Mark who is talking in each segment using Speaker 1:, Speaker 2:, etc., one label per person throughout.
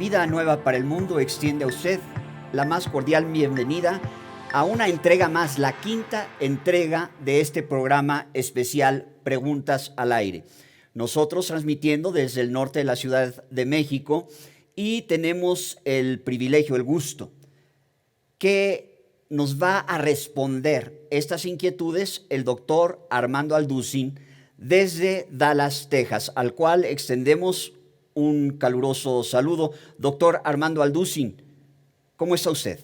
Speaker 1: Vida Nueva para el Mundo extiende a usted la más cordial bienvenida a una entrega más, la quinta entrega de este programa especial Preguntas al Aire. Nosotros transmitiendo desde el norte de la Ciudad de México y tenemos el privilegio, el gusto, que nos va a responder estas inquietudes el doctor Armando Alducin desde Dallas, Texas, al cual extendemos un caluroso saludo. Doctor Armando Alducin, ¿cómo está usted?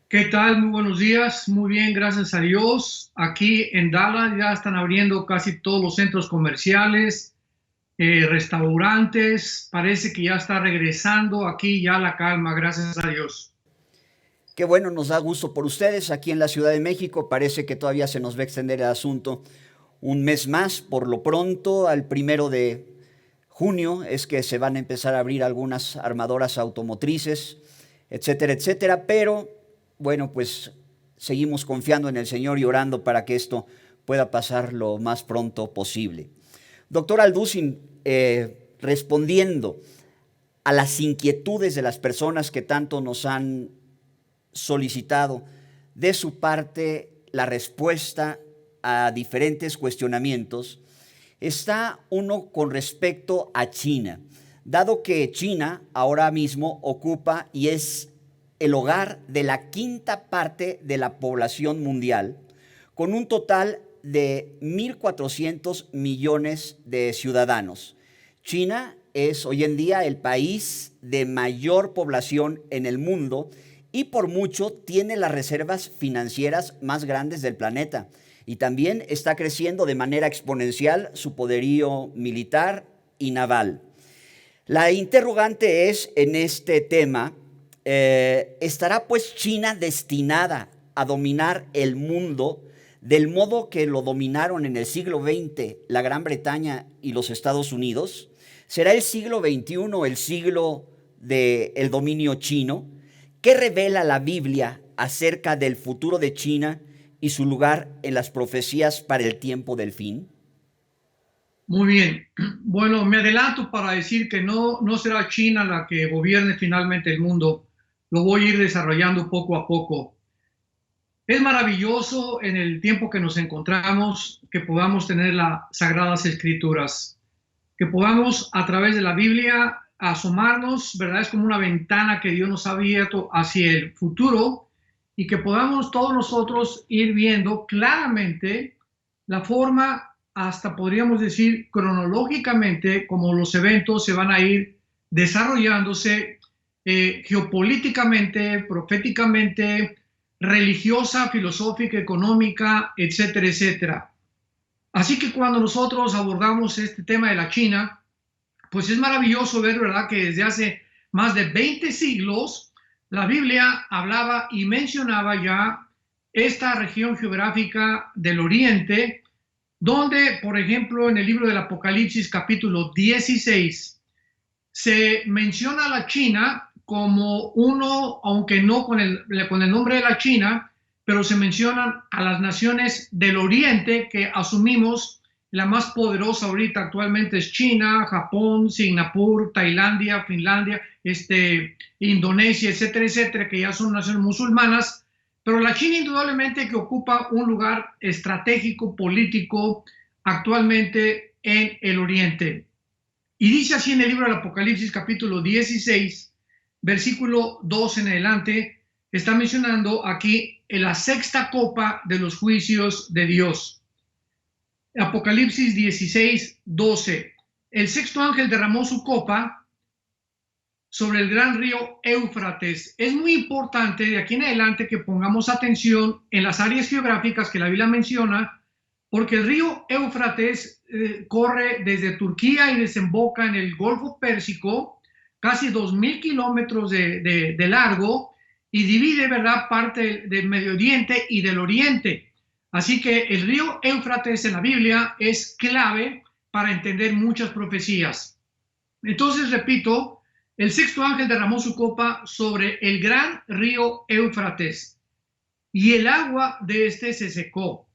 Speaker 2: ¿Qué tal? Muy buenos días. Muy bien, gracias a Dios. Aquí en Dallas ya están abriendo casi todos los centros comerciales, restaurantes. Parece que ya está regresando aquí ya la calma, gracias a Dios.
Speaker 1: Qué bueno, nos da gusto por ustedes. Aquí en la Ciudad de México parece que todavía se nos va a extender el asunto un mes más. Por lo pronto, al 1 de junio es que se van a empezar a abrir algunas armadoras automotrices, etcétera, etcétera. Pero bueno, pues seguimos confiando en el Señor y orando para que esto pueda pasar lo más pronto posible. Doctor Alducin, respondiendo a las inquietudes de las personas que tanto nos han solicitado de su parte la respuesta a diferentes cuestionamientos, está uno con respecto a China, dado que China ahora mismo ocupa y es el hogar de la quinta parte de la población mundial, con un total de 1.400 millones de ciudadanos. China es hoy en día el país de mayor población en el mundo y por mucho tiene las reservas financieras más grandes del planeta. Y también está creciendo de manera exponencial su poderío militar y naval. La interrogante es en este tema, ¿estará pues China destinada a dominar el mundo del modo que lo dominaron en el siglo XX la Gran Bretaña y los Estados Unidos? ¿Será el siglo XXI el siglo del dominio chino? ¿Qué revela la Biblia acerca del futuro de China y su lugar en las profecías para el tiempo del fin?
Speaker 2: Muy bien. Bueno, me adelanto para decir que no será China la que gobierne finalmente el mundo. Lo voy a ir desarrollando poco a poco. Es maravilloso en el tiempo que nos encontramos que podamos tener las Sagradas Escrituras, que podamos a través de la Biblia asomarnos, ¿verdad? Es como una ventana que Dios nos ha abierto hacia el futuro y que podamos todos nosotros ir viendo claramente la forma, hasta podríamos decir cronológicamente, como los eventos se van a ir desarrollándose geopolíticamente, proféticamente, religiosa, filosófica, económica, etcétera, etcétera. Así que cuando nosotros abordamos este tema de la China, pues es maravilloso ver, ¿verdad?, que desde hace más de 20 siglos la Biblia hablaba y mencionaba ya esta región geográfica del Oriente, donde, por ejemplo, en el libro del Apocalipsis capítulo 16, se menciona a la China como uno, aunque no con el nombre de la China, pero se mencionan a las naciones del Oriente que asumimos la más poderosa ahorita actualmente es China, Japón, Singapur, Tailandia, Finlandia, Indonesia, etcétera, etcétera, que ya son naciones musulmanas, pero la China indudablemente que ocupa un lugar estratégico, político, actualmente en el Oriente. Y dice así en el libro del Apocalipsis capítulo 16, versículo 2 en adelante, está mencionando aquí en la sexta copa de los juicios de Dios. Apocalipsis 16, 12. El sexto ángel derramó su copa sobre el gran río Éufrates. Es muy importante de aquí en adelante que pongamos atención en las áreas geográficas que la Biblia menciona, porque el río Éufrates corre desde Turquía y desemboca en el Golfo Pérsico, casi 2,000 kilómetros de largo, y divide, ¿verdad?, parte del Medio Oriente y del Oriente. Así que el río Éufrates en la Biblia es clave para entender muchas profecías. Entonces, repito, el sexto ángel derramó su copa sobre el gran río Éufrates y el agua de este se secó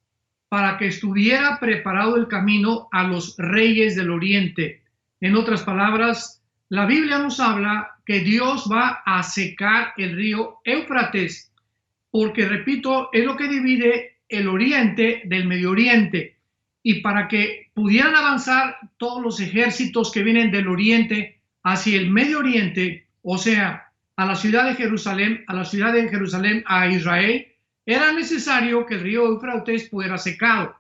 Speaker 2: para que estuviera preparado el camino a los reyes del Oriente. En otras palabras, la Biblia nos habla que Dios va a secar el río Éufrates, porque, repito, es lo que divide el oriente del Medio Oriente. Y para que pudieran avanzar todos los ejércitos que vienen del oriente hacia el Medio Oriente, o sea, a la ciudad de Jerusalén, a Israel, era necesario que el río Éufrates fuera secado.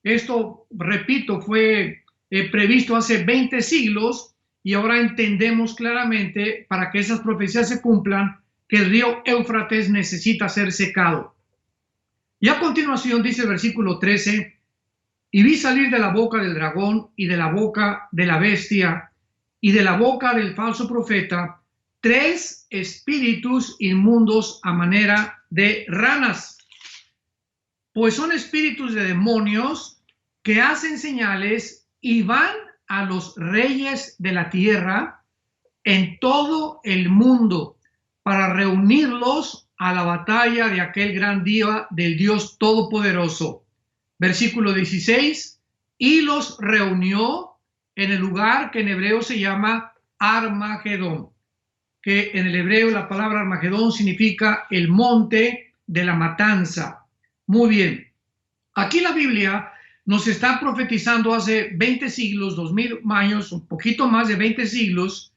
Speaker 2: Esto, repito, fue previsto hace 20 siglos y ahora entendemos claramente, para que esas profecías se cumplan, que el río Éufrates necesita ser secado. Y a continuación dice el versículo 13, y vi salir de la boca del dragón y de la boca de la bestia y de la boca del falso profeta 3 espíritus inmundos a manera de ranas, pues son espíritus de demonios que hacen señales y van a los reyes de la tierra en todo el mundo para reunirlos a la batalla de aquel gran día del Dios Todopoderoso. Versículo 16, y los reunió en el lugar que en hebreo se llama Armagedón, que en el hebreo la palabra Armagedón significa el monte de la matanza. Muy bien, aquí la Biblia nos está profetizando hace 20 siglos, 2000 años, un poquito más de 20 siglos,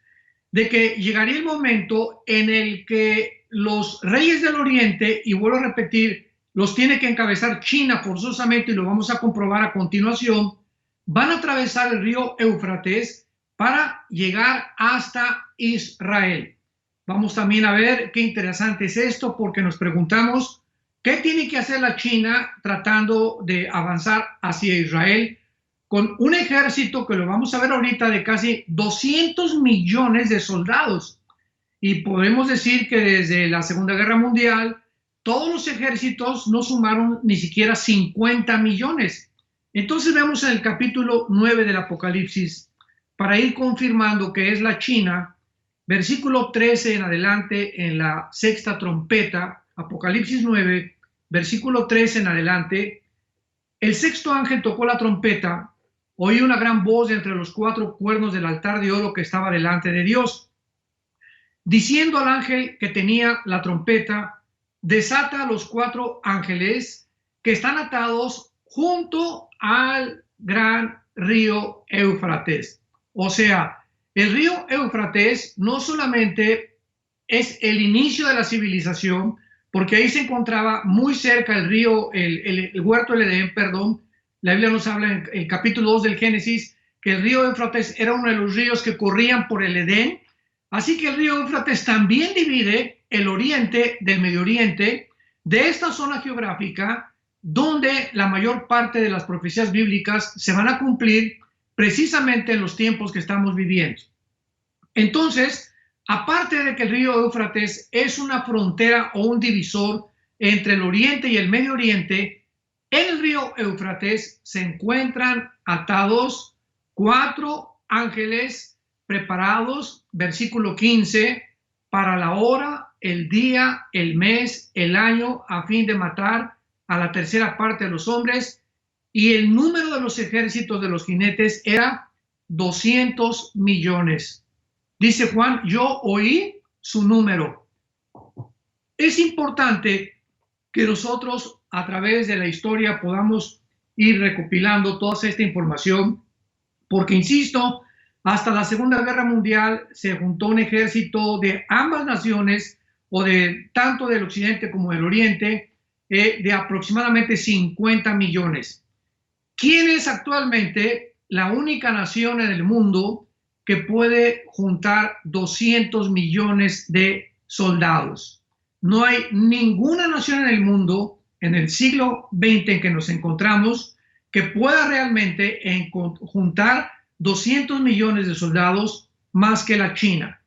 Speaker 2: de que llegaría el momento en el que los reyes del oriente, y vuelvo a repetir, los tiene que encabezar China forzosamente, y lo vamos a comprobar a continuación, van a atravesar el río Éufrates para llegar hasta Israel. Vamos también a ver qué interesante es esto, porque nos preguntamos, ¿qué tiene que hacer la China tratando de avanzar hacia Israel con un ejército que lo vamos a ver ahorita de casi 200 millones de soldados? Y podemos decir que desde la Segunda Guerra Mundial todos los ejércitos no sumaron ni siquiera 50 millones. Entonces vemos en el capítulo 9 del Apocalipsis, para ir confirmando que es la China, versículo 13 en adelante, en la sexta trompeta, Apocalipsis 9, versículo 13 en adelante, el sexto ángel tocó la trompeta, oí una gran voz de entre los 4 cuernos del altar de oro que estaba delante de Dios, diciendo al ángel que tenía la trompeta, desata a los 4 ángeles que están atados junto al gran río Éufrates. O sea, el río Éufrates no solamente es el inicio de la civilización, porque ahí se encontraba muy cerca el río, el huerto del Edén, perdón. La Biblia nos habla en el capítulo 2 del Génesis que el río Éufrates era uno de los ríos que corrían por el Edén. Así que el río Éufrates también divide el oriente del Medio Oriente, de esta zona geográfica donde la mayor parte de las profecías bíblicas se van a cumplir precisamente en los tiempos que estamos viviendo. Entonces, aparte de que el río Éufrates es una frontera o un divisor entre el Oriente y el Medio Oriente, en el río Éufrates se encuentran atados 4 ángeles preparados, versículo 15, para la hora, el día, el mes, el año, a fin de matar a la tercera parte de los hombres, y el número de los ejércitos de los jinetes era 200 millones. Dice Juan, yo oí su número. Es importante que nosotros a través de la historia podamos ir recopilando toda esta información, porque insisto, hasta la Segunda Guerra Mundial se juntó un ejército de ambas naciones, o de tanto del occidente como del oriente, de aproximadamente 50 millones. ¿Quién es actualmente la única nación en el mundo que puede juntar 200 millones de soldados? No hay ninguna nación en el mundo en el siglo XX en que nos encontramos que pueda realmente juntar 200 millones de soldados más que la China.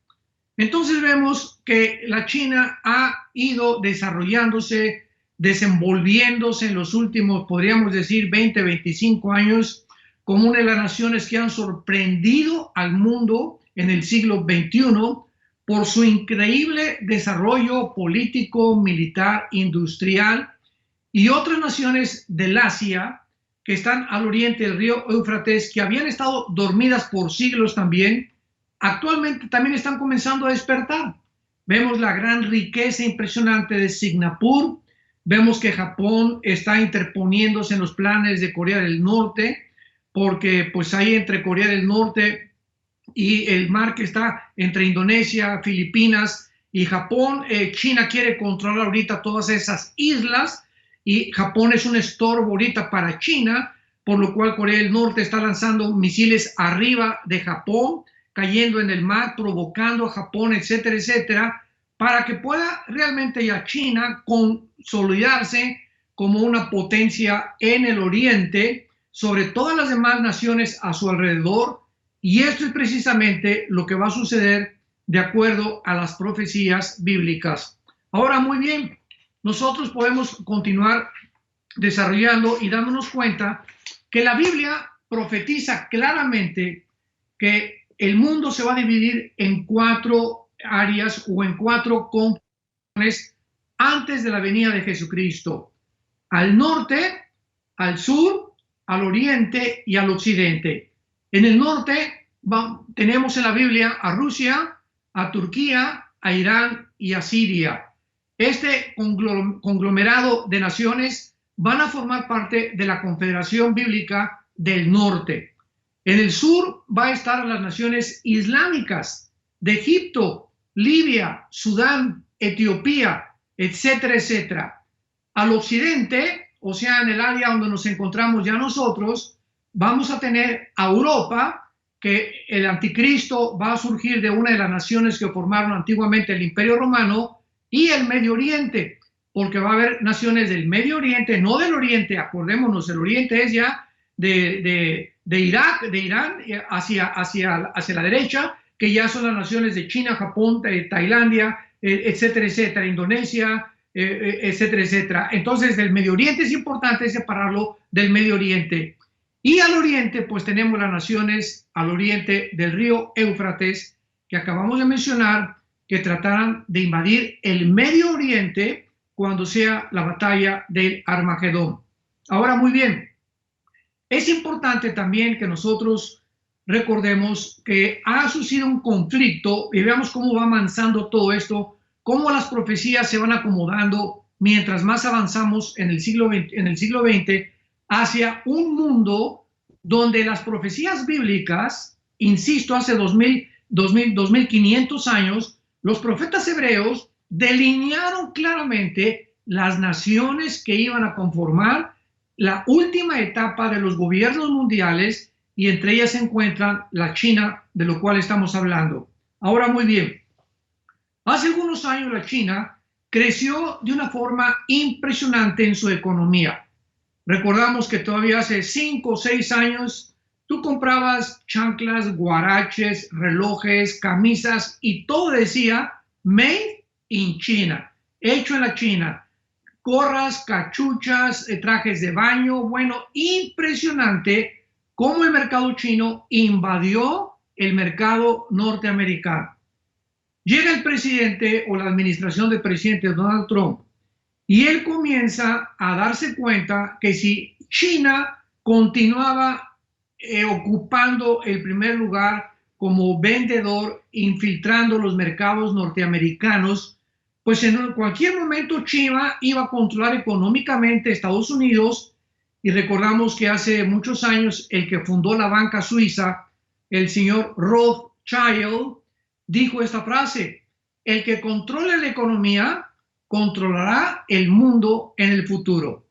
Speaker 2: Entonces vemos que la China ha ido desarrollándose, desenvolviéndose en los últimos, podríamos decir, 20, 25 años, como una de las naciones que han sorprendido al mundo en el siglo XXI por su increíble desarrollo político, militar, industrial, y otras naciones del Asia que están al oriente del río Éufrates, que habían estado dormidas por siglos también, actualmente también están comenzando a despertar. Vemos la gran riqueza impresionante de Singapur, vemos que Japón está interponiéndose en los planes de Corea del Norte, porque pues ahí entre Corea del Norte y el mar que está entre Indonesia, Filipinas y Japón, China quiere controlar ahorita todas esas islas y Japón es un estorbo ahorita para China, por lo cual Corea del Norte está lanzando misiles arriba de Japón, cayendo en el mar, provocando a Japón, etcétera, etcétera, para que pueda realmente ya China consolidarse como una potencia en el Oriente sobre todas las demás naciones a su alrededor. Y esto es precisamente lo que va a suceder de acuerdo a las profecías bíblicas. Ahora, muy bien, nosotros podemos continuar desarrollando y dándonos cuenta que la Biblia profetiza claramente que el mundo se va a dividir en 4 áreas o en 4 componentes antes de la venida de Jesucristo: al norte, al sur, al oriente y al occidente. En el norte tenemos en la Biblia a Rusia, a Turquía, a Irán y a Siria. Este conglomerado de naciones van a formar parte de la Confederación Bíblica del Norte. En el sur va a estar las naciones islámicas de Egipto, Libia, Sudán, Etiopía, etcétera, etcétera. Al occidente, o sea, en el área donde nos encontramos ya nosotros, vamos a tener a Europa, que el anticristo va a surgir de una de las naciones que formaron antiguamente el Imperio Romano, y el Medio Oriente, porque va a haber naciones del Medio Oriente, no del Oriente, acordémonos, el Oriente es ya de Irak, de Irán, hacia la derecha, que ya son las naciones de China, Japón, Tailandia, etcétera, etcétera, Indonesia, etcétera, etcétera. Entonces, del Medio Oriente es importante separarlo del Medio Oriente. Y al oriente, pues tenemos las naciones al oriente del río Éufrates, que acabamos de mencionar, que tratarán de invadir el Medio Oriente cuando sea la batalla del Armagedón. Ahora, muy bien, es importante también que nosotros recordemos que ha sucedido un conflicto y veamos cómo va avanzando todo esto, cómo las profecías se van acomodando mientras más avanzamos en el siglo XX hacia un mundo donde las profecías bíblicas, insisto, hace 2500 años, los profetas hebreos delinearon claramente las naciones que iban a conformar la última etapa de los gobiernos mundiales, y entre ellas se encuentra la China, de lo cual estamos hablando. Ahora, muy bien, hace algunos años la China creció de una forma impresionante en su economía. Recordamos que todavía hace 5 o 6 años tú comprabas chanclas, guaraches, relojes, camisas y todo decía Made in China, hecho en la China. Gorras, cachuchas, trajes de baño. Bueno, impresionante cómo el mercado chino invadió el mercado norteamericano. Llega el presidente o la administración del presidente Donald Trump y él comienza a darse cuenta que si China continuaba ocupando el primer lugar como vendedor, infiltrando los mercados norteamericanos, pues en cualquier momento China iba a controlar económicamente Estados Unidos. Y recordamos que hace muchos años el que fundó la banca suiza, el señor Rothschild, dijo esta frase: el que controle la economía controlará el mundo en el futuro.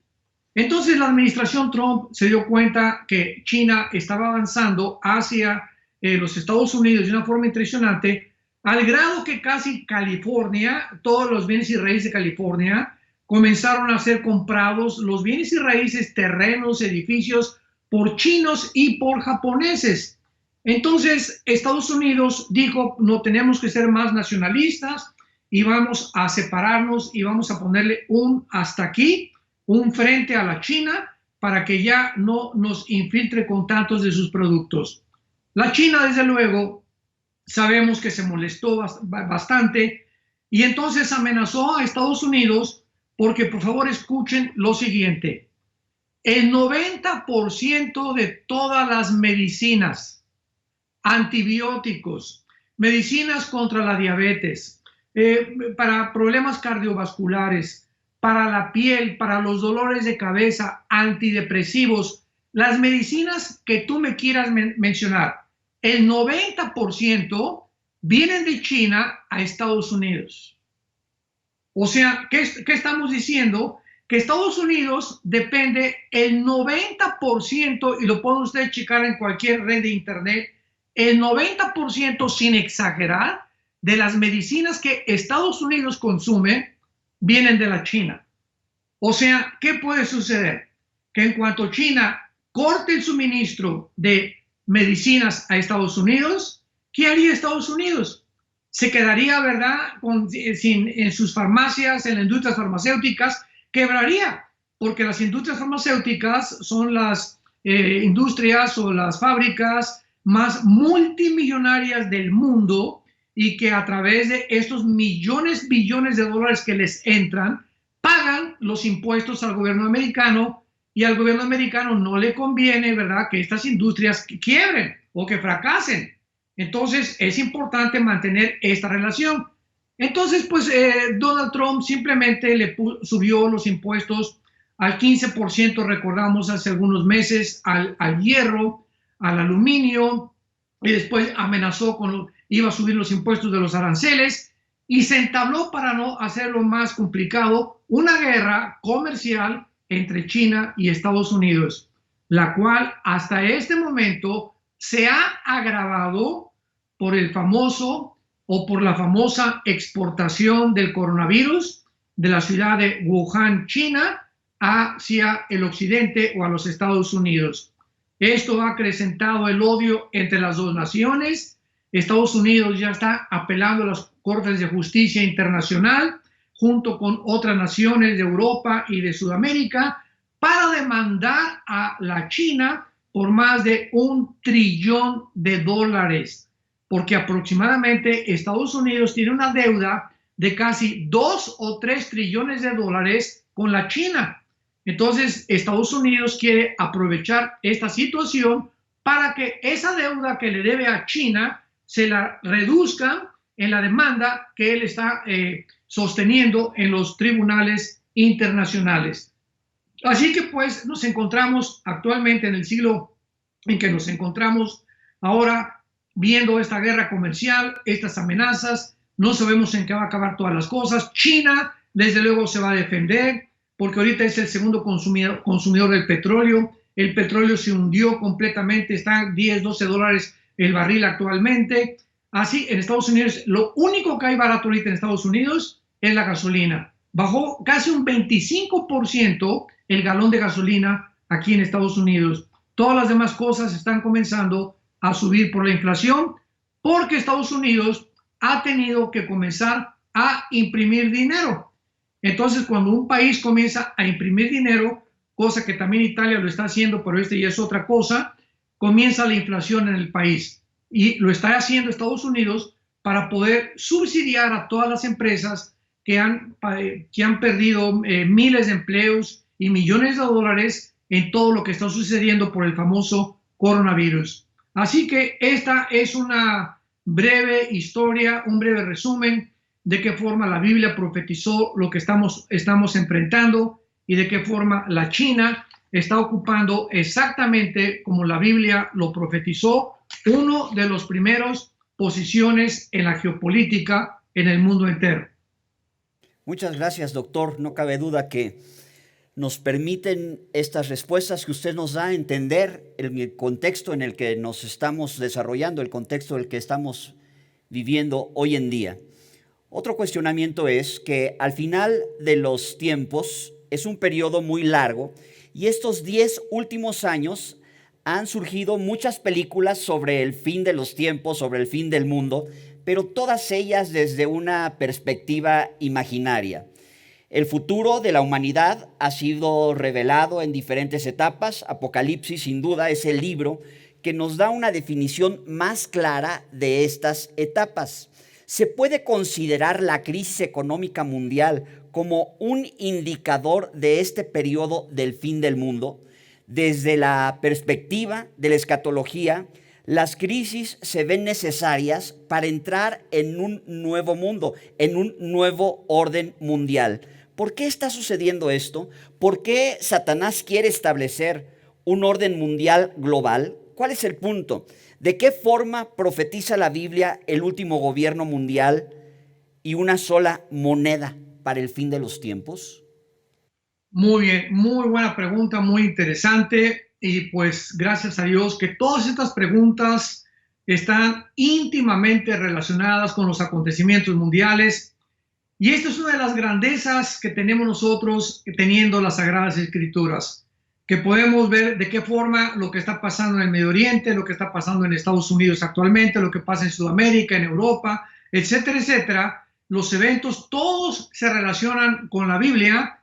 Speaker 2: Entonces la administración Trump se dio cuenta que China estaba avanzando hacia los Estados Unidos de una forma impresionante, al grado que casi California, todos los bienes y raíces de California, comenzaron a ser comprados, los bienes y raíces, terrenos, edificios, por chinos y por japoneses. Entonces Estados Unidos dijo: no, tenemos que ser más nacionalistas y vamos a separarnos y vamos a ponerle un hasta aquí, un frente a la China, para que ya no nos infiltre con tantos de sus productos. La China, desde luego, sabemos que se molestó bastante y entonces amenazó a Estados Unidos, porque, por favor, escuchen lo siguiente: el 90% de todas las medicinas, antibióticos, medicinas contra la diabetes, para problemas cardiovasculares, para la piel, para los dolores de cabeza, antidepresivos, las medicinas que tú me quieras mencionar, el 90% vienen de China a Estados Unidos. O sea, ¿qué estamos diciendo? Que Estados Unidos depende el 90%, y lo pueden ustedes checar en cualquier red de internet, el 90% sin exagerar, de las medicinas que Estados Unidos consume vienen de la China. O sea, ¿qué puede suceder? Que en cuanto China corte el suministro de medicinas a Estados Unidos, ¿qué haría Estados Unidos? Se quedaría, ¿verdad?, en sus farmacias, en las industrias farmacéuticas, quebraría, porque las industrias farmacéuticas son las industrias o las fábricas más multimillonarias del mundo, y que a través de estos millones, billones de dólares que les entran, pagan los impuestos al gobierno americano, y al gobierno americano no le conviene, ¿verdad?, que estas industrias quiebren o que fracasen. Entonces es importante mantener esta relación. Entonces, pues Donald Trump simplemente subió los impuestos al 15%, recordamos hace algunos meses, al hierro, al aluminio, y después amenazó iba a subir los impuestos de los aranceles, y se entabló, para no hacerlo más complicado, una guerra comercial entre China y Estados Unidos, la cual hasta este momento se ha agravado por el famoso o por la famosa exportación del coronavirus de la ciudad de Wuhan, China, hacia el occidente o a los Estados Unidos. Esto ha acrecentado el odio entre las dos naciones. Estados Unidos ya está apelando a las Cortes de Justicia Internacional, junto con otras naciones de Europa y de Sudamérica, para demandar a la China por más de $1 trillón, porque aproximadamente Estados Unidos tiene una deuda de casi 2 o 3 trillones de dólares con la China. Entonces, Estados Unidos quiere aprovechar esta situación para que esa deuda que le debe a China se la reduzca en la demanda que él está sosteniendo en los tribunales internacionales. Así que pues nos encontramos actualmente en el siglo en que nos encontramos ahora, viendo esta guerra comercial, estas amenazas. No sabemos en qué va a acabar todas las cosas. China, desde luego, se va a defender, porque ahorita es el segundo consumidor del petróleo. El petróleo se hundió completamente, está $10-12 el barril actualmente. Así, en Estados Unidos, lo único que hay barato ahorita en Estados Unidos es la gasolina. Bajó casi un 25% el galón de gasolina aquí en Estados Unidos. Todas las demás cosas están comenzando a subir por la inflación, porque Estados Unidos ha tenido que comenzar a imprimir dinero. Entonces, cuando un país comienza a imprimir dinero, cosa que también Italia lo está haciendo, pero ya es otra cosa, comienza la inflación en el país. Y lo está haciendo Estados Unidos para poder subsidiar a todas las empresas que han perdido miles de empleos y millones de dólares en todo lo que está sucediendo por el famoso coronavirus. Así que esta es una breve historia, un breve resumen de qué forma la Biblia profetizó lo que estamos enfrentando, y de qué forma la China está ocupando, exactamente como la Biblia lo profetizó, uno de los primeros posiciones en la geopolítica en el mundo entero.
Speaker 1: Muchas gracias, doctor. No cabe duda que nos permiten estas respuestas que usted nos da a entender el contexto en el que nos estamos desarrollando, el contexto en el que estamos viviendo hoy en día. Otro cuestionamiento es que al final de los tiempos es un periodo muy largo, y estos 10 últimos años han surgido muchas películas sobre el fin de los tiempos, sobre el fin del mundo, pero todas ellas desde una perspectiva imaginaria. El futuro de la humanidad ha sido revelado en diferentes etapas. Apocalipsis, sin duda, es el libro que nos da una definición más clara de estas etapas. ¿Se puede considerar la crisis económica mundial como un indicador de este periodo del fin del mundo? Desde la perspectiva de la escatología, las crisis se ven necesarias para entrar en un nuevo mundo, en un nuevo orden mundial. ¿Por qué está sucediendo esto? ¿Por qué Satanás quiere establecer un orden mundial global? ¿Cuál es el punto? ¿De qué forma profetiza la Biblia el último gobierno mundial y una sola moneda para el fin de los tiempos?
Speaker 2: Muy bien, muy buena pregunta, muy interesante. Y pues gracias a Dios que todas estas preguntas están íntimamente relacionadas con los acontecimientos mundiales. Y esta es una de las grandezas que tenemos nosotros teniendo las Sagradas Escrituras, que podemos ver de qué forma lo que está pasando en el Medio Oriente, lo que está pasando en Estados Unidos actualmente, lo que pasa en Sudamérica, en Europa, etcétera, etcétera. Los eventos todos se relacionan con la Biblia.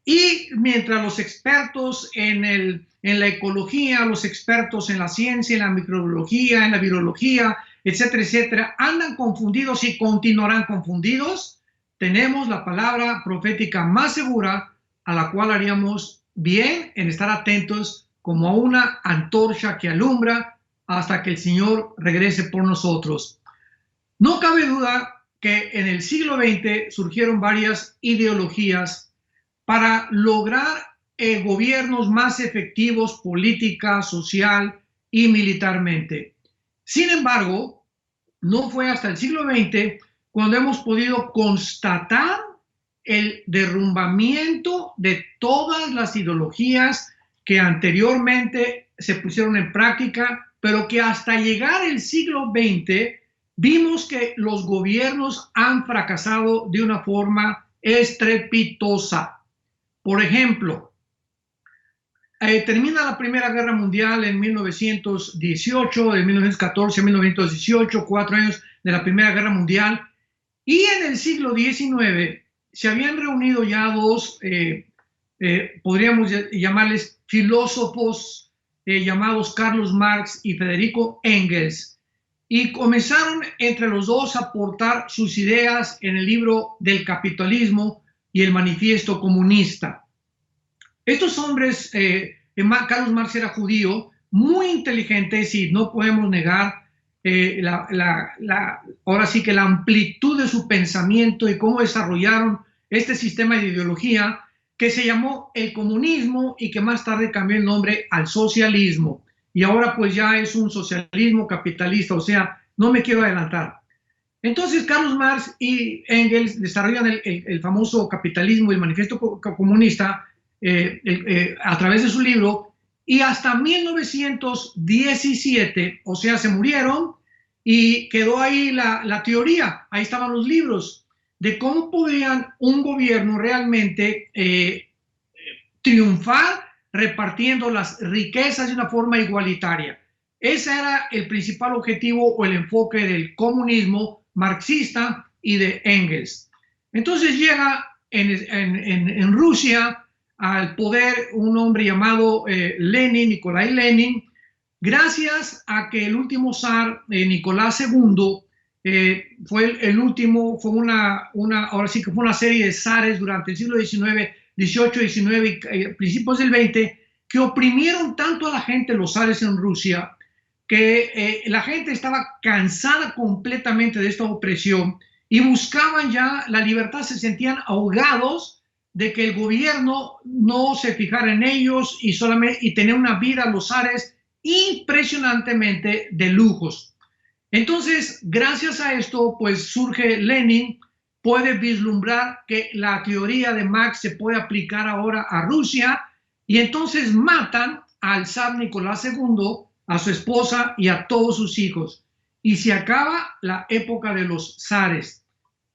Speaker 2: Y mientras los expertos en la ecología, los expertos en la ciencia, en la microbiología, en la virología, etcétera, etcétera, andan confundidos y continuarán confundidos, tenemos la palabra profética más segura, a la cual haríamos bien en estar atentos como a una antorcha que alumbra hasta que el Señor regrese por nosotros. No cabe duda que en el siglo XX surgieron varias ideologías para lograr gobiernos más efectivos política, social y militarmente. Sin embargo, no fue hasta el siglo XX cuando hemos podido constatar el derrumbamiento de todas las ideologías que anteriormente se pusieron en práctica, pero que hasta llegar el siglo XX vimos que los gobiernos han fracasado de una forma estrepitosa. Por ejemplo, termina la Primera Guerra Mundial en 1918, de 1914 a 1918, 4 años de la Primera Guerra Mundial, y en el siglo XIX se habían reunido ya dos, podríamos llamarles filósofos llamados Carlos Marx y Federico Engels, y comenzaron entre los dos a aportar sus ideas en el libro del capitalismo y el manifiesto comunista. Estos hombres, Carlos Marx era judío, muy inteligentes y no podemos negar ahora sí que la amplitud de su pensamiento y cómo desarrollaron este sistema de ideología que se llamó el comunismo y que más tarde cambió el nombre al socialismo. Y ahora pues ya es un socialismo capitalista, o sea, no me quiero adelantar. Entonces Carlos Marx y Engels desarrollan el famoso capitalismo y el manifiesto comunista a través de su libro, y hasta 1917, o sea, se murieron y quedó ahí la teoría, ahí estaban los libros de cómo podrían un gobierno realmente triunfar repartiendo las riquezas de una forma igualitaria. Ese era el principal objetivo o el enfoque del comunismo marxista y de Engels. Entonces llega en Rusia al poder un hombre llamado Lenin, Nikolai Lenin, gracias a que el último zar, Nicolás II, fue el último, ahora sí que fue una serie de zares durante el siglo XIX, XVIII, XIX y principios del XX, que oprimieron tanto a la gente, los zares en Rusia, que la gente estaba cansada completamente de esta opresión y buscaban ya la libertad, se sentían ahogados de que el gobierno no se fijara en ellos y tener una vida, los zares, impresionantemente de lujos. Entonces, gracias a esto, pues surge Lenin, puede vislumbrar que la teoría de Marx se puede aplicar ahora a Rusia, y entonces matan al zar Nicolás II, a su esposa y a todos sus hijos. Y se acaba la época de los zares.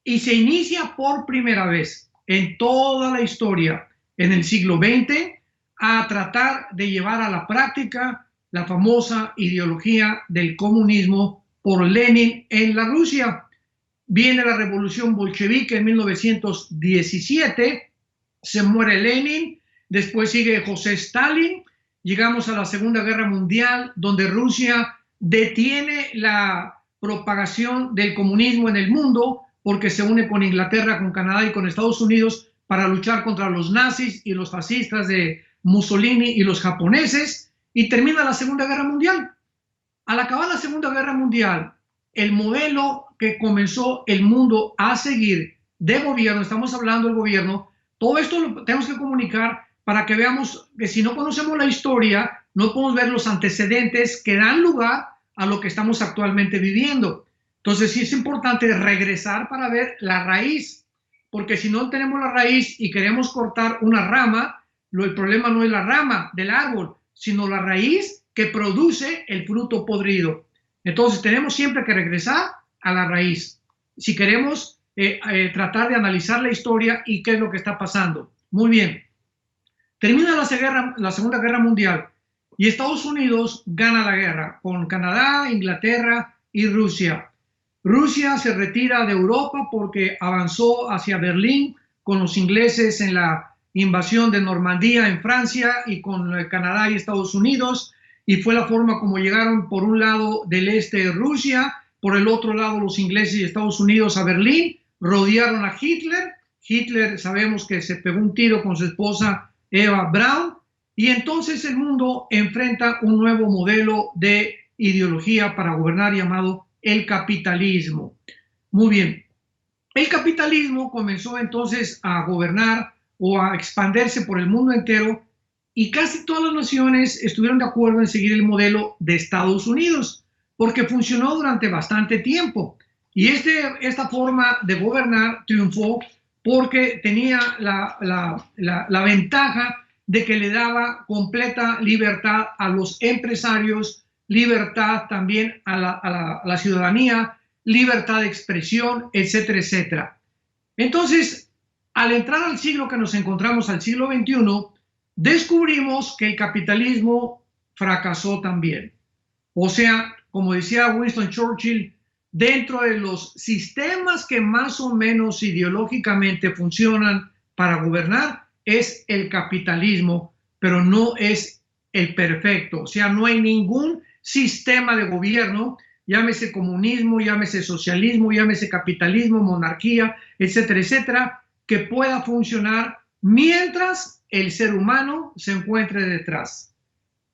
Speaker 2: Y se inicia por primera vez en toda la historia, en el siglo XX, a tratar de llevar a la práctica la famosa ideología del comunismo por Lenin en la Rusia. Viene la revolución bolchevique en 1917, se muere Lenin, después sigue José Stalin, llegamos a la Segunda Guerra Mundial, donde Rusia detiene la propagación del comunismo en el mundo, porque se une con Inglaterra, con Canadá y con Estados Unidos para luchar contra los nazis y los fascistas de Mussolini y los japoneses, y termina la Segunda Guerra Mundial. Al acabar la Segunda Guerra Mundial, el modelo que comenzó el mundo a seguir de gobierno, estamos hablando del gobierno, todo esto lo tenemos que comunicar para que veamos que si no conocemos la historia, no podemos ver los antecedentes que dan lugar a lo que estamos actualmente viviendo. Entonces sí es importante regresar para ver la raíz, porque si no tenemos la raíz y queremos cortar una rama, el problema no es la rama del árbol, sino la raíz que produce el fruto podrido. Entonces tenemos siempre que regresar a la raíz si queremos tratar de analizar la historia y qué es lo que está pasando. Muy bien, termina la Segunda Guerra Mundial y Estados Unidos gana la guerra con Canadá, Inglaterra y Rusia. Rusia se retira de Europa porque avanzó hacia Berlín con los ingleses en la invasión de Normandía en Francia y con Canadá y Estados Unidos, y fue la forma como llegaron por un lado del este de Rusia, por el otro lado los ingleses y Estados Unidos a Berlín, rodearon a Hitler. Hitler sabemos que se pegó un tiro con su esposa Eva Braun, y entonces el mundo enfrenta un nuevo modelo de ideología para gobernar llamado el capitalismo. Muy bien, el capitalismo comenzó entonces a gobernar o a expandirse por el mundo entero y casi todas las naciones estuvieron de acuerdo en seguir el modelo de Estados Unidos porque funcionó durante bastante tiempo. Y esta forma de gobernar triunfó porque tenía la ventaja de que le daba completa libertad a los empresarios, libertad también a la ciudadanía, libertad de expresión, etcétera, etcétera. Entonces, al entrar al siglo que nos encontramos, al siglo XXI, descubrimos que el capitalismo fracasó también. O sea, como decía Winston Churchill, dentro de los sistemas que más o menos ideológicamente funcionan para gobernar, es el capitalismo, pero no es el perfecto. O sea, no hay ningún sistema de gobierno, llámese comunismo, llámese socialismo, llámese capitalismo, monarquía, etcétera, etcétera, que pueda funcionar mientras el ser humano se encuentre detrás.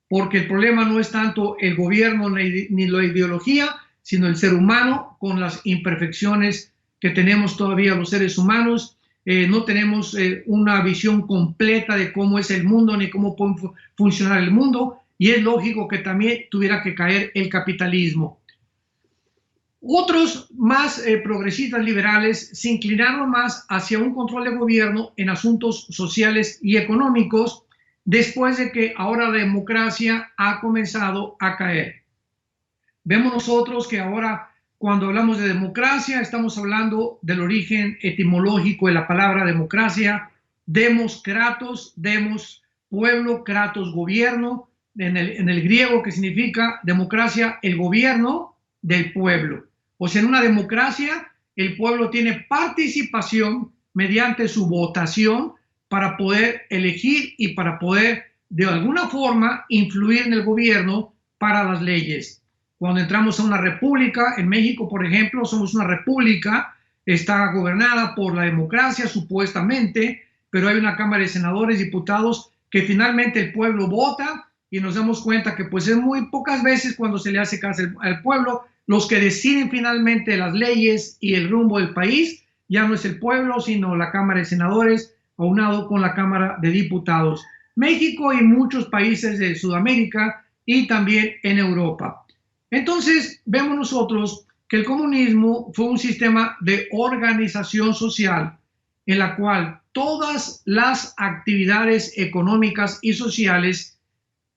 Speaker 2: Porque el problema no es tanto el gobierno ni la ideología, sino el ser humano con las imperfecciones que tenemos todavía los seres humanos. No tenemos una visión completa de cómo es el mundo ni cómo puede funcionar el mundo, y es lógico que también tuviera que caer el capitalismo. Otros más progresistas liberales se inclinaron más hacia un control de gobierno en asuntos sociales y económicos después de que ahora la democracia ha comenzado a caer. Vemos nosotros que ahora cuando hablamos de democracia estamos hablando del origen etimológico de la palabra democracia. Demos, kratos, demos, pueblo, kratos, gobierno, en el griego, que significa democracia, el gobierno del pueblo. O sea, en una democracia el pueblo tiene participación mediante su votación para poder elegir y para poder de alguna forma influir en el gobierno para las leyes. Cuando entramos a una república, en México, por ejemplo, somos una república, está gobernada por la democracia supuestamente, pero hay una Cámara de Senadores, Diputados, que finalmente el pueblo vota, y nos damos cuenta que pues es muy pocas veces cuando se le hace caso al pueblo. Los que deciden finalmente las leyes y el rumbo del país ya no es el pueblo, sino la Cámara de Senadores, aunado con la Cámara de Diputados. México y muchos países de Sudamérica y también en Europa. Entonces, vemos nosotros que el comunismo fue un sistema de organización social en la cual todas las actividades económicas y sociales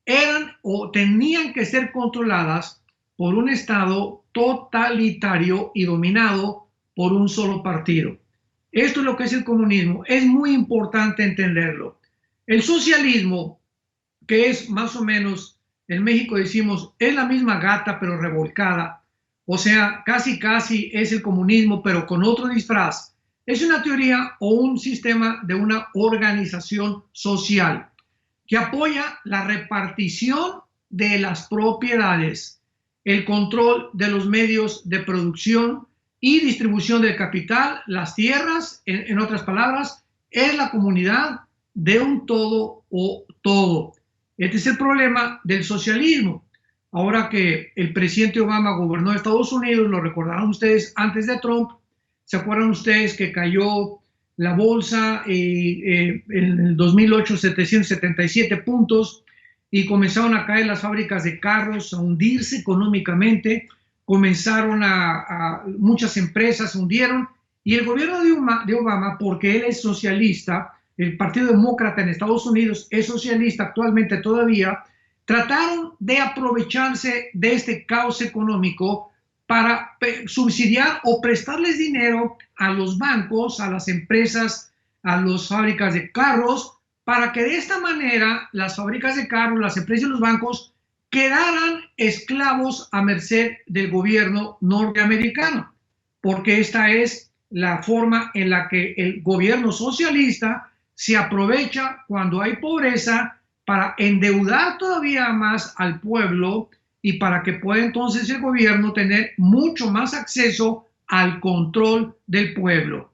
Speaker 2: eran o tenían que ser controladas por un Estado totalitario y dominado por un solo partido. Esto es lo que es el comunismo. Es muy importante entenderlo. El socialismo, que es más o menos, en México decimos, es la misma gata pero revolcada. O sea, casi es el comunismo pero con otro disfraz. Es una teoría o un sistema de una organización social que apoya la repartición de las propiedades, el control de los medios de producción y distribución del capital, las tierras, en otras palabras, es la comunidad de un todo o todo. Este es el problema del socialismo. ahora que el presidente Obama gobernó Estados Unidos, lo recordarán ustedes antes de Trump. ¿Se acuerdan ustedes que cayó la bolsa en el 2008 777 puntos y comenzaron a caer las fábricas de carros, a hundirse económicamente? Comenzaron muchas empresas se hundieron, y el gobierno de Obama, porque él es socialista, el Partido Demócrata en Estados Unidos es socialista actualmente todavía, trataron de aprovecharse de este caos económico para subsidiar o prestarles dinero a los bancos, a las empresas, a las fábricas de carros, para que de esta manera las fábricas de carros, las empresas y los bancos quedaran esclavos a merced del gobierno norteamericano, porque esta es la forma en la que el gobierno socialista se aprovecha cuando hay pobreza para endeudar todavía más al pueblo y para que pueda entonces el gobierno tener mucho más acceso al control del pueblo.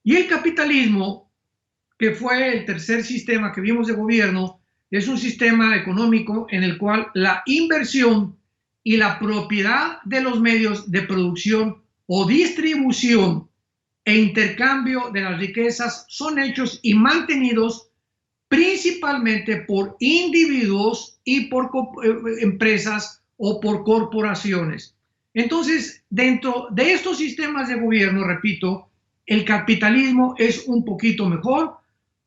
Speaker 2: Y el capitalismo, que fue el tercer sistema que vimos de gobierno, es un sistema económico en el cual la inversión y la propiedad de los medios de producción o distribución e intercambio de las riquezas son hechos y mantenidos principalmente por individuos y por empresas o por corporaciones. Entonces, dentro de estos sistemas de gobierno, repito, el capitalismo es un poquito mejor,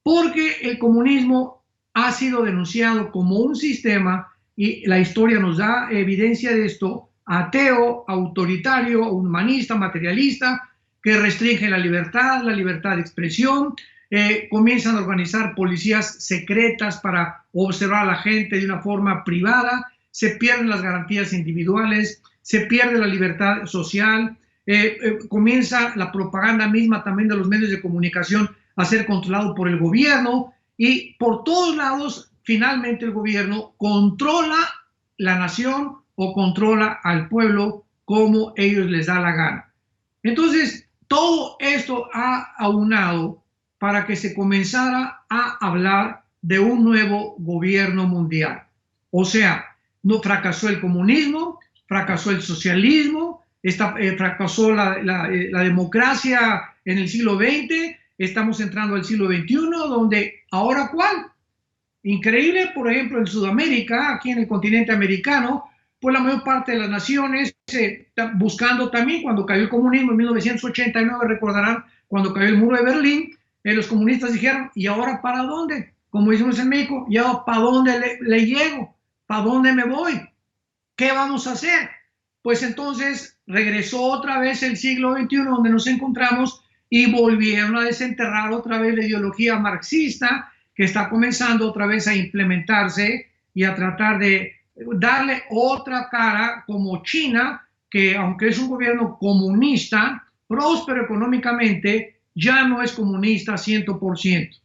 Speaker 2: porque el comunismo ha sido denunciado como un sistema, y la historia nos da evidencia de esto, ateo, autoritario, humanista, materialista, que restringe la libertad de expresión. Comienzan a organizar policías secretas para observar a la gente de una forma privada, se pierden las garantías individuales, se pierde la libertad social, comienza la propaganda misma también de los medios de comunicación a ser controlado por el gobierno, y por todos lados finalmente el gobierno controla la nación o controla al pueblo como ellos les da la gana. Entonces, todo esto ha aunado para que se comenzara a hablar de un nuevo gobierno mundial. O sea, no fracasó el comunismo, fracasó el socialismo, fracasó la democracia en el siglo XX, estamos entrando al siglo XXI, donde ahora ¿cuál? Increíble, por ejemplo, en Sudamérica, aquí en el continente americano, pues la mayor parte de las naciones buscando también, cuando cayó el comunismo en 1989, recordarán, cuando cayó el muro de Berlín, los comunistas dijeron, ¿y ahora para dónde? Como decimos en México, ¿y ahora para dónde le llego? ¿Para dónde me voy? ¿Qué vamos a hacer? Pues entonces regresó otra vez el siglo XXI, donde nos encontramos, y volvieron a desenterrar otra vez la ideología marxista, que está comenzando otra vez a implementarse y a tratar de darle otra cara, como China, que aunque es un gobierno comunista, próspero económicamente, ya no es comunista 100%.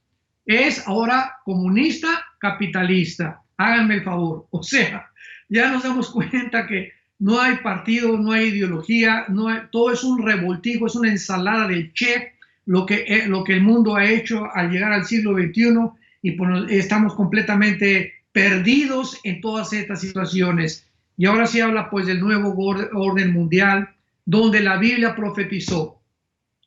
Speaker 2: Es ahora comunista capitalista. Háganme el favor. O sea, ya nos damos cuenta que no hay partido, no hay ideología, todo es un revoltijo, es una ensalada del chef, lo que el mundo ha hecho al llegar al siglo XXI, y pues estamos completamente perdidos en todas estas situaciones. Y ahora se habla pues del nuevo orden mundial, donde la Biblia profetizó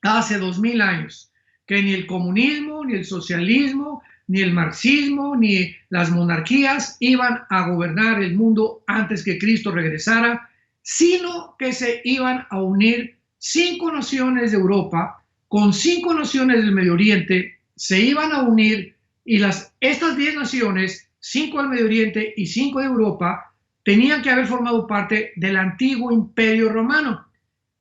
Speaker 2: hace 2000 años que ni el comunismo, ni el socialismo, ni el marxismo, ni las monarquías iban a gobernar el mundo antes que Cristo regresara, sino que se iban a unir 5 naciones de Europa con 5 naciones del Medio Oriente, se iban a unir, y estas 10 naciones, 5 del Medio Oriente y 5 de Europa, tenían que haber formado parte del antiguo Imperio Romano.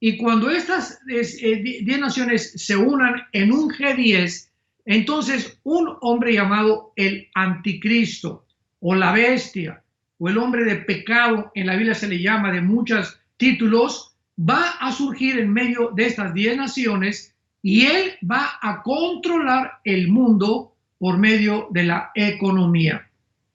Speaker 2: Y cuando estas 10 naciones se unan en un G10, entonces un hombre llamado el Anticristo, o la bestia, o el hombre de pecado, en la Biblia se le llama de muchos títulos, va a surgir en medio de estas 10 naciones, y él va a controlar el mundo por medio de la economía,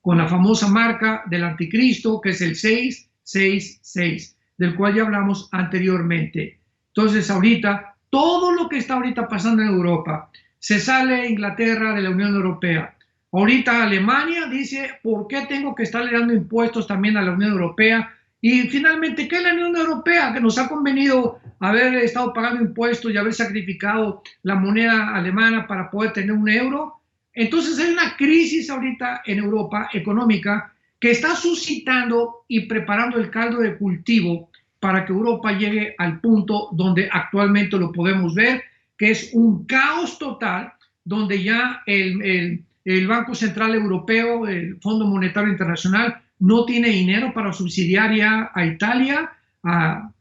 Speaker 2: con la famosa marca del Anticristo, que es el 666, del cual ya hablamos anteriormente. Entonces ahorita, todo lo que está ahorita pasando en Europa, se sale Inglaterra de la Unión Europea. Ahorita Alemania dice, ¿por qué tengo que estarle dando impuestos también a la Unión Europea? Y finalmente, ¿qué es la Unión Europea? Que nos ha convenido haber estado pagando impuestos y haber sacrificado la moneda alemana para poder tener un euro. Entonces hay una crisis ahorita en Europa económica que está suscitando y preparando el caldo de cultivo para que Europa llegue al punto donde actualmente lo podemos ver, que es un caos total, donde ya el Banco Central Europeo, el Fondo Monetario Internacional, no tiene dinero para subsidiar ya a Italia, a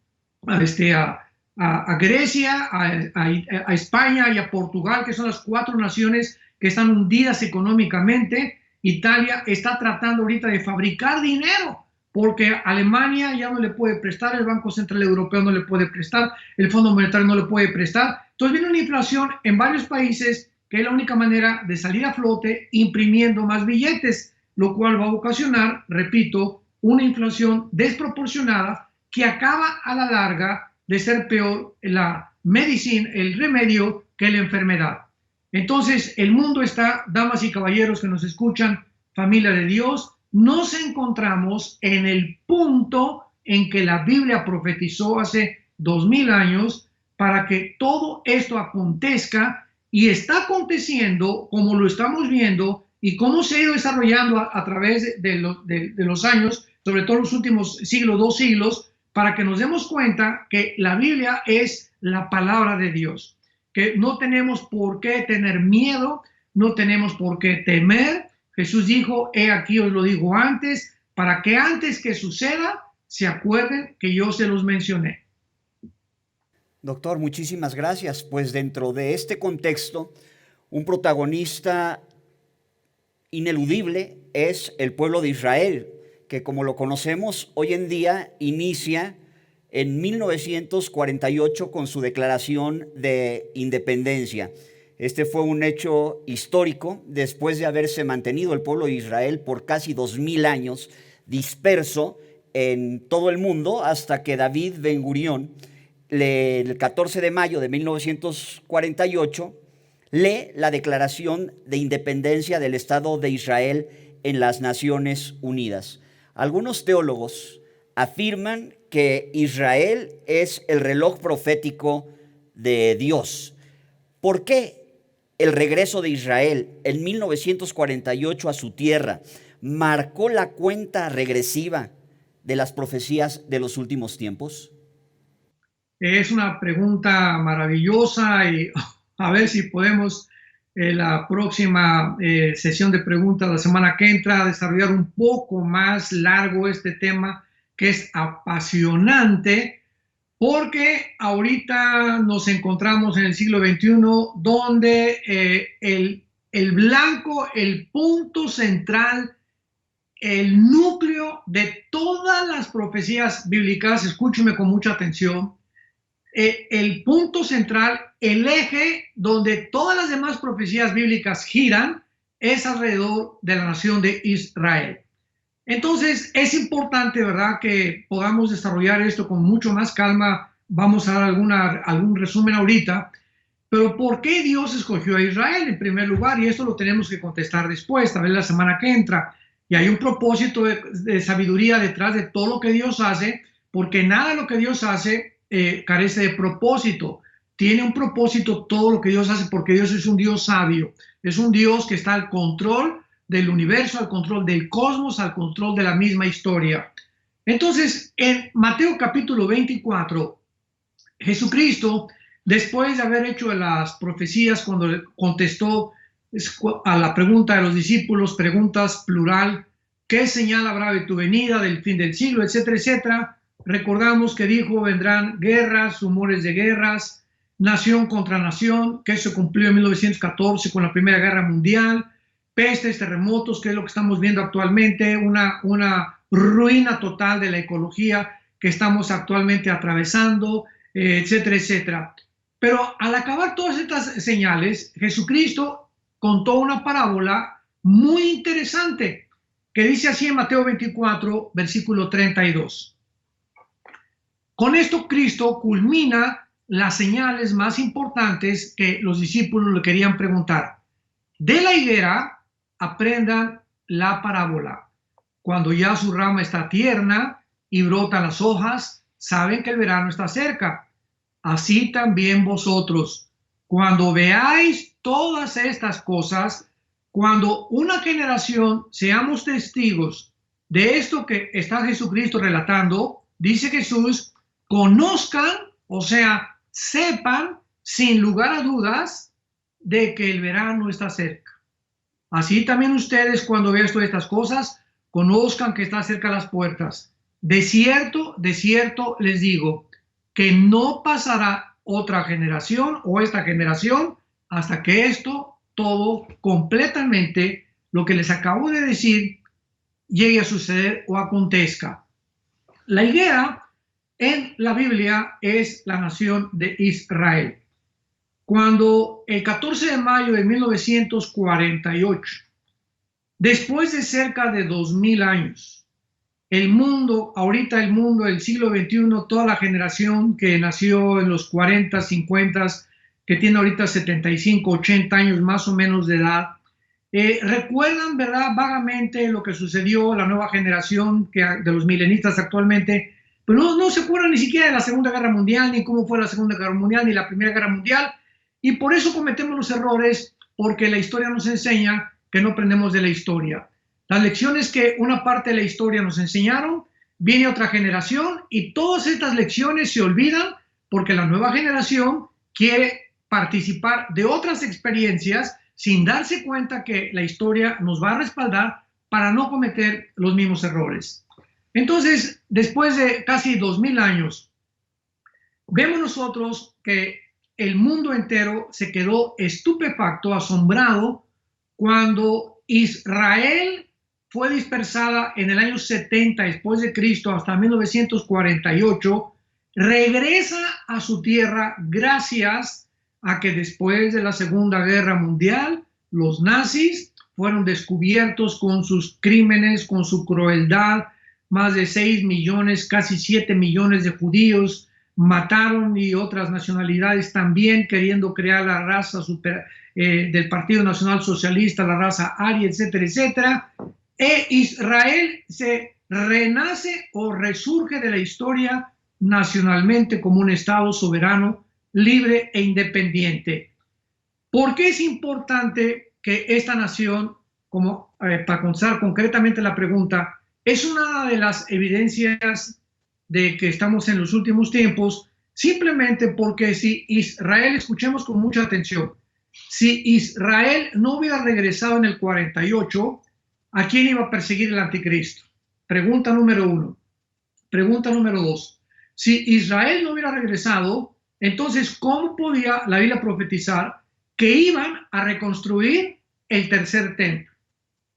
Speaker 2: Grecia, a España y a Portugal, que son las 4 naciones que están hundidas económicamente. Italia está tratando ahorita de fabricar dinero, porque Alemania ya no le puede prestar, el Banco Central Europeo no le puede prestar, el Fondo Monetario no le puede prestar. Entonces viene una inflación en varios países que es la única manera de salir a flote imprimiendo más billetes, lo cual va a ocasionar, repito, una inflación desproporcionada que acaba a la larga de ser peor la medicina, el remedio, que la enfermedad. Entonces, el mundo está, damas y caballeros que nos escuchan, familia de Dios, nos encontramos en el punto en que la Biblia profetizó hace 2000 años para que todo esto acontezca, y está aconteciendo como lo estamos viendo y cómo se ha ido desarrollando a través de los años, sobre todo los últimos siglos, 2 siglos, para que nos demos cuenta que la Biblia es la palabra de Dios, que no tenemos por qué tener miedo, no tenemos por qué temer. Jesús dijo, he aquí os lo digo antes, para que antes que suceda, se acuerden que yo se los mencioné.
Speaker 1: Doctor, muchísimas gracias. Pues dentro de este contexto, un protagonista ineludible es el pueblo de Israel, que como lo conocemos hoy en día inicia en 1948 con su declaración de independencia. Este fue un hecho histórico después de haberse mantenido el pueblo de Israel por casi 2000 años disperso en todo el mundo hasta que David Ben Gurión, el 14 de mayo de 1948, lee la Declaración de Independencia del Estado de Israel en las Naciones Unidas. Algunos teólogos afirman que Israel es el reloj profético de Dios. ¿Por qué el regreso de Israel en 1948 a su tierra marcó la cuenta regresiva de las profecías de los últimos tiempos?
Speaker 2: Es una pregunta maravillosa y a ver si podemos la próxima sesión de preguntas la semana que entra desarrollar un poco más largo este tema, que es apasionante, porque ahorita nos encontramos en el siglo XXI donde el blanco, el punto central, el núcleo de todas las profecías bíblicas, escúcheme con mucha atención, el punto central, el eje donde todas las demás profecías bíblicas giran, es alrededor de la nación de Israel. Entonces es importante, ¿verdad?, que podamos desarrollar esto con mucho más calma. Vamos a dar algún resumen ahorita, pero ¿por qué Dios escogió a Israel en primer lugar? Y esto lo tenemos que contestar después, tal vez la semana que entra. Y hay un propósito de sabiduría detrás de todo lo que Dios hace, porque nada de lo que Dios hace carece de propósito. Tiene un propósito todo lo que Dios hace, porque Dios es un Dios sabio, es un Dios que está al control del universo, al control del cosmos, al control de la misma historia. Entonces, en Mateo capítulo 24, Jesucristo, después de haber hecho las profecías, cuando contestó a la pregunta de los discípulos, preguntas plural, ¿qué señal habrá de tu venida, del fin del siglo, etcétera, etcétera? Recordamos que dijo, vendrán guerras, rumores de guerras, nación contra nación, que eso cumplió en 1914 con la Primera Guerra Mundial, pestes, terremotos, que es lo que estamos viendo actualmente, una ruina total de la ecología que estamos actualmente atravesando, etcétera, etcétera. Pero al acabar todas estas señales, Jesucristo contó una parábola muy interesante que dice así en Mateo 24, versículo 32. Con esto Cristo culmina las señales más importantes que los discípulos le querían preguntar. De la higuera aprendan la parábola. Cuando ya su rama está tierna y brotan las hojas, saben que el verano está cerca. Así también vosotros, cuando veáis todas estas cosas, cuando una generación seamos testigos de esto que está Jesucristo relatando, dice Jesús, conozcan, o sea, sepan sin lugar a dudas de que el verano está cerca. Así también ustedes, cuando vean todas estas cosas, conozcan que está cerca las puertas. De cierto les digo, que no pasará otra generación o esta generación hasta que esto todo completamente, lo que les acabo de decir, llegue a suceder o acontezca. La idea en la Biblia es la nación de Israel. Cuando el 14 de mayo de 1948, después de cerca de 2000 años, el mundo, ahorita el mundo del siglo XXI, toda la generación que nació en los 40, 50, que tiene ahorita 75, 80 años más o menos de edad, recuerdan, ¿verdad?, vagamente lo que sucedió, la nueva generación de los milenistas actualmente, pero no se acuerdan ni siquiera de la Segunda Guerra Mundial, ni cómo fue la Segunda Guerra Mundial, ni la Primera Guerra Mundial, y por eso cometemos los errores, porque la historia nos enseña que no aprendemos de la historia. Las lecciones que una parte de la historia nos enseñaron, viene otra generación y todas estas lecciones se olvidan porque la nueva generación quiere participar de otras experiencias sin darse cuenta que la historia nos va a respaldar para no cometer los mismos errores. Entonces, después de casi 2000 años, vemos nosotros que el mundo entero se quedó estupefacto, asombrado, cuando Israel fue dispersada en el año 70 después de Cristo hasta 1948, regresa a su tierra gracias a que después de la Segunda Guerra Mundial los nazis fueron descubiertos con sus crímenes, con su crueldad, más de 6 millones, casi 7 millones de judíos mataron y otras nacionalidades también queriendo crear la raza del Partido Nacional Socialista, la raza aria, etcétera, etcétera. Israel se renace o resurge de la historia nacionalmente como un Estado soberano, libre e independiente. ¿Por qué es importante que esta nación, para contestar concretamente la pregunta, es una de las evidencias de que estamos en los últimos tiempos? Simplemente porque si Israel, escuchemos con mucha atención, si Israel no hubiera regresado en el 48, ¿a quién iba a perseguir el anticristo? Pregunta número 1. Pregunta número 2. Si Israel no hubiera regresado, entonces, ¿cómo podía la Biblia profetizar que iban a reconstruir el tercer templo?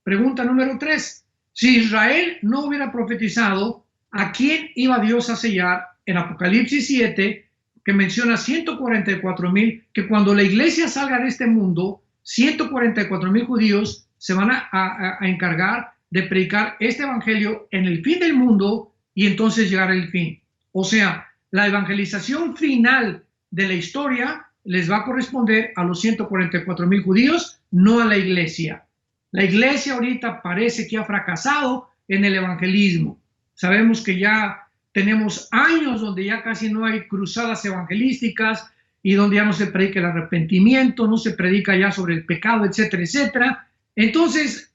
Speaker 2: Pregunta número 3. Si Israel no hubiera profetizado, ¿a quién iba Dios a sellar? En Apocalipsis 7, que menciona 144,000, que cuando la iglesia salga de este mundo, 144,000 judíos se van a encargar de predicar este evangelio en el fin del mundo y entonces llegar al fin. O sea, la evangelización final de la historia les va a corresponder a los 144,000 judíos, no a la iglesia. La iglesia ahorita parece que ha fracasado en el evangelismo. Sabemos que ya tenemos años donde ya casi no hay cruzadas evangelísticas y donde ya no se predica el arrepentimiento, no se predica ya sobre el pecado, etcétera, etcétera. Entonces,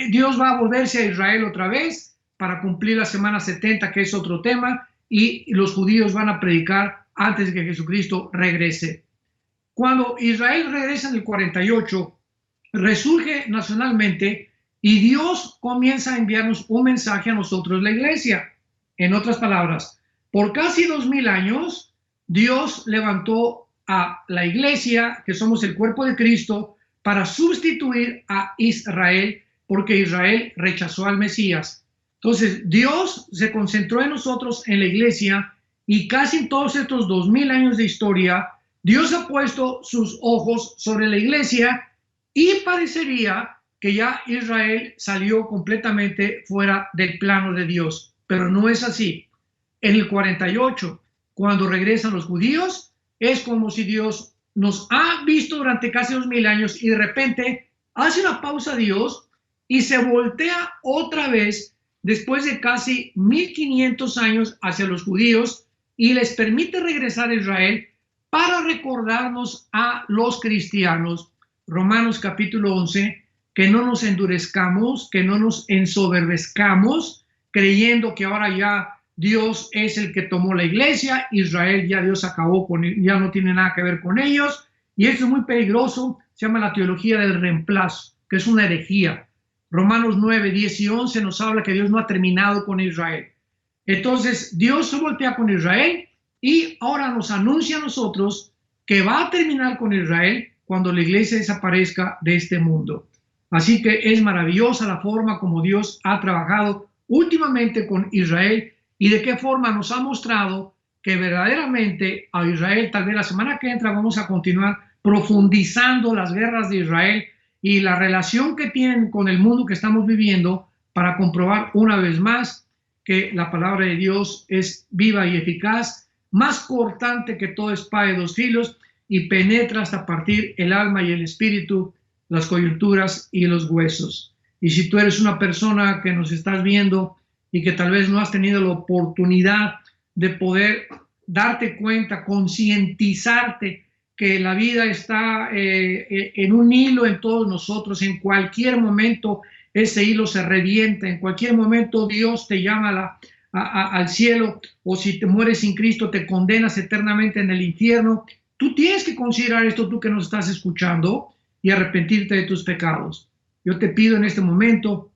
Speaker 2: Dios va a volverse a Israel otra vez para cumplir la semana 70, que es otro tema, y los judíos van a predicar antes de que Jesucristo regrese. Cuando Israel regresa en el 48, resurge nacionalmente y Dios comienza a enviarnos un mensaje a nosotros, la iglesia. En otras palabras, por casi 2000 años, Dios levantó a la iglesia, que somos el cuerpo de Cristo, para sustituir a Israel, porque Israel rechazó al Mesías. Entonces, Dios se concentró en nosotros, en la iglesia, y casi en todos estos 2000 años de historia, Dios ha puesto sus ojos sobre la iglesia y parecería que ya Israel salió completamente fuera del plano de Dios, pero no es así. En el 48, cuando regresan los judíos, es como si Dios nos ha visto durante casi 2000 años y de repente hace una pausa Dios y se voltea otra vez después de casi 1500 años hacia los judíos y les permite regresar a Israel para recordarnos a los cristianos, Romanos capítulo 11, que no nos endurezcamos, que no nos ensoberbezcamos, creyendo que ahora ya Dios es el que tomó la iglesia, Israel ya Dios acabó con él, ya no tiene nada que ver con ellos, y esto es muy peligroso, se llama la teología del reemplazo, que es una herejía. Romanos 9, 10 y 11 nos habla que Dios no ha terminado con Israel. Entonces Dios se voltea con Israel y ahora nos anuncia a nosotros que va a terminar con Israel cuando la iglesia desaparezca de este mundo. Así que es maravillosa la forma como Dios ha trabajado últimamente con Israel y de qué forma nos ha mostrado que verdaderamente a Israel, tal vez la semana que entra vamos a continuar profundizando las guerras de Israel y la relación que tienen con el mundo que estamos viviendo para comprobar una vez más que la palabra de Dios es viva y eficaz, más cortante que toda espada de dos filos y penetra hasta partir el alma y el espíritu, las coyunturas y los huesos. Y si tú eres una persona que nos estás viendo y que tal vez no has tenido la oportunidad de poder darte cuenta, concientizarte que la vida está en un hilo en todos nosotros, en cualquier momento ese hilo se revienta, en cualquier momento Dios te llama al cielo, o si te mueres sin Cristo te condenas eternamente en el infierno. Tú tienes que considerar esto, tú que nos estás escuchando, y arrepentirte de tus pecados. Yo te pido en este momento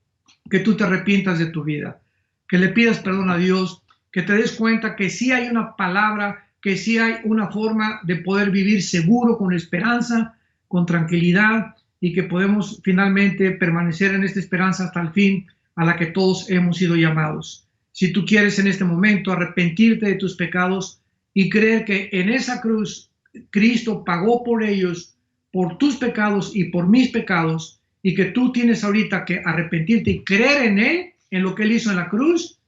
Speaker 2: que tú te arrepientas de tu vida, que le pidas perdón a Dios, que te des cuenta que sí hay una palabra, que sí hay una forma de poder vivir seguro, con esperanza, con tranquilidad, y que podemos finalmente permanecer en esta esperanza hasta el fin a la que todos hemos sido llamados. Si tú quieres en este momento arrepentirte de tus pecados y creer que en esa cruz Cristo pagó por ellos, por tus pecados y por mis pecados, y que tú tienes ahorita que arrepentirte y creer en Él, en lo que Él hizo en la cruz,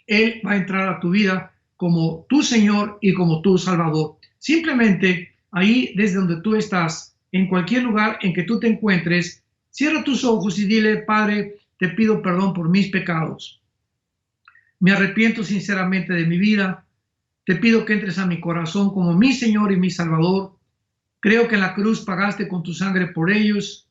Speaker 2: Él va a entrar a tu vida como tu Señor y como tu Salvador. Simplemente ahí, desde donde tú estás, en cualquier lugar en que tú te encuentres, cierra tus ojos y dile: Padre, te pido perdón por mis pecados. Me arrepiento sinceramente de mi vida. Te pido que entres a mi corazón como mi Señor y mi Salvador. Creo que en la cruz pagaste con tu sangre por ellos,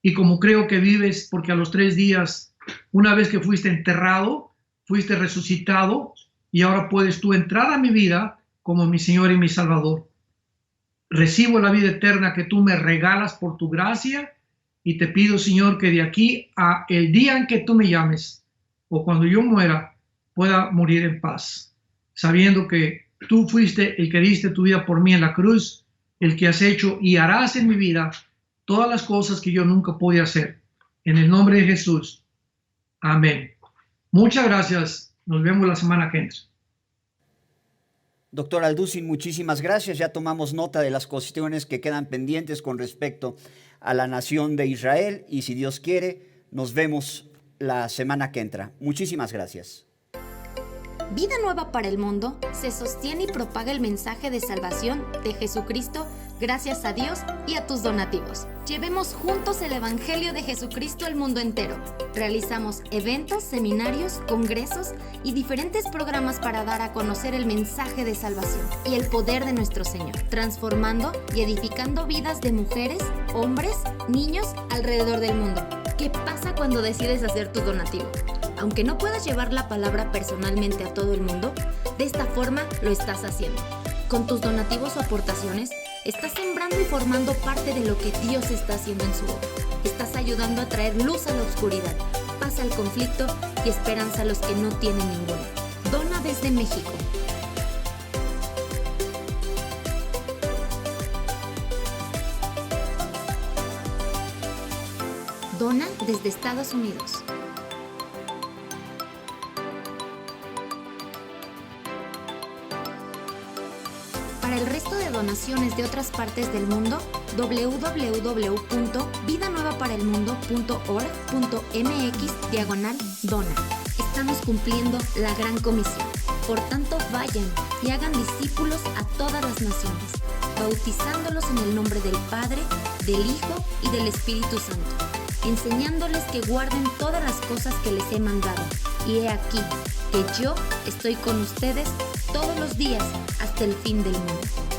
Speaker 2: y como creo que vives, porque a los 3 días, una vez que fuiste enterrado, fuiste resucitado, y ahora puedes tú entrar a mi vida como mi Señor y mi Salvador. Recibo la vida eterna que tú me regalas por tu gracia, y te pido, Señor, que de aquí a el día en que tú me llames, o cuando yo muera, pueda morir en paz, sabiendo que tú fuiste el que diste tu vida por mí en la cruz, el que has hecho y harás en mi vida todas las cosas que yo nunca pude hacer. En el nombre de Jesús. Amén. Muchas gracias. Nos vemos la semana que entra.
Speaker 1: Doctor Alducin, muchísimas gracias. Ya tomamos nota de las cuestiones que quedan pendientes con respecto a la nación de Israel, y si Dios quiere, nos vemos la semana que entra. Muchísimas gracias.
Speaker 3: Vida Nueva para el Mundo se sostiene y propaga el mensaje de salvación de Jesucristo gracias a Dios y a tus donativos. Llevemos juntos el Evangelio de Jesucristo al mundo entero. Realizamos eventos, seminarios, congresos y diferentes programas para dar a conocer el mensaje de salvación y el poder de nuestro Señor, transformando y edificando vidas de mujeres, hombres, niños alrededor del mundo. ¿Qué pasa cuando decides hacer tu donativo? Aunque no puedas llevar la palabra personalmente a todo el mundo, de esta forma lo estás haciendo. Con tus donativos o aportaciones, estás sembrando y formando parte de lo que Dios está haciendo en su obra. Estás ayudando a traer luz a la oscuridad, paz al conflicto y esperanza a los que no tienen ninguna. Dona desde México. Dona desde Estados Unidos. Para el resto de donaciones de otras partes del mundo, www.vidanuevaparelmundo.org.mx/dona. Estamos cumpliendo la gran comisión. Por tanto, vayan y hagan discípulos a todas las naciones, bautizándolos en el nombre del Padre, del Hijo y del Espíritu Santo, enseñándoles que guarden todas las cosas que les he mandado. y he aquí que yo estoy con ustedes todos los días hasta el fin del mundo.